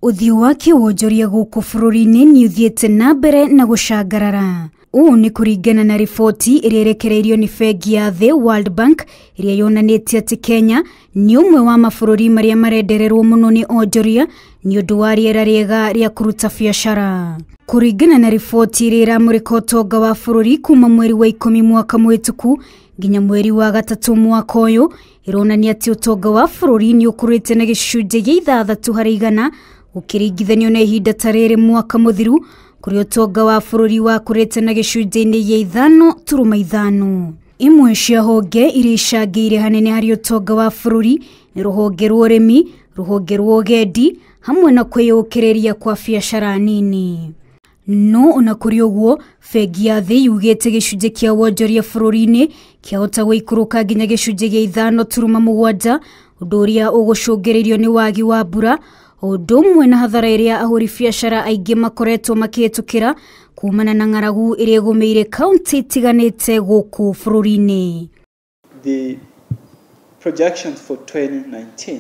Uthio wake wonjoria guku bururi-ini ni uthiete na mbere na gucangarara. Uu ni kuringana na riboti iria irekereirio ni bengi ya the World Bank iria yonanitie ati Kenya ni umwe wa mabururi maria marendererwo muno ni onjoria ni undu wa riera riega ria kuruta biashara. Kuringana na riboti iria iramurika utonga wa bururi kuma mweri wa 10 mwaka mwituku nginya mweri wa gatatu mwaka uyu, ironania ati utonga wa bururi ni ukurite na gicunji gia ithathatu harĩ igana ukiringithanio na ihinda ta rĩrĩ mwaka muthiru, kuri utonga wa bururi wa kurite na gicunji-ini gia ithano turuma ithano. Imwe cia honge iria icangĩire hanene harĩ utonga wa bururi ni ruhonge rwa ũrĩmi, ruhonge rwa ũgendi hamwe na kwĩyũkĩrĩria kwa biashara nini. No ona kuri uguo, bengi ya thĩ yugĩte gicunji kia wonjoria bururi-ini kiahota gũikũrũka nginya gicunji gia ithano turuma mugwanja, ũndũ ũrĩa ũgũcũngĩrĩirio ni wagi wa mbura, ũndũ ũmwe na hathara iria ahũri biashara aingĩ makoretwo makĩhĩtũkĩra kumana na ng'aragu iria ĩgũmĩire kaunti itiganite gũkũ bururi-ini. The projections for 2019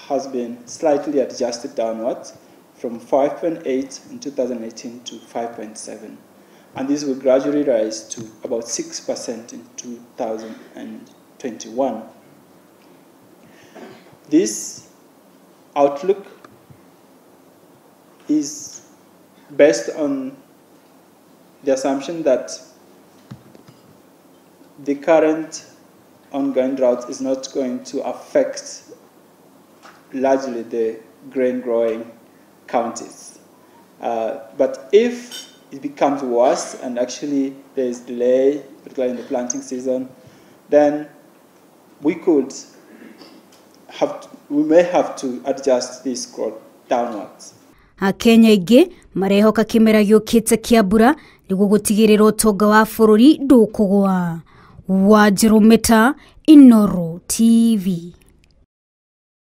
has been slightly adjusted downwards from 5.8 in 2018 to 5.7, and this will gradually rise to about 6% in 2021. This outlook is based on the assumption that the current ongoing drought is not going to affect largely the grain growing counties. But if it becomes worse and actually there is delay, particularly in the planting season, then we may have to adjust this growth downwards. Akenya aingĩ marehoka kimera gĩũkĩte kia mbura nĩguo gũtigĩrĩra utonga wa bururi ndũkũgwa. Wanjirũ Meta, Inooro TV.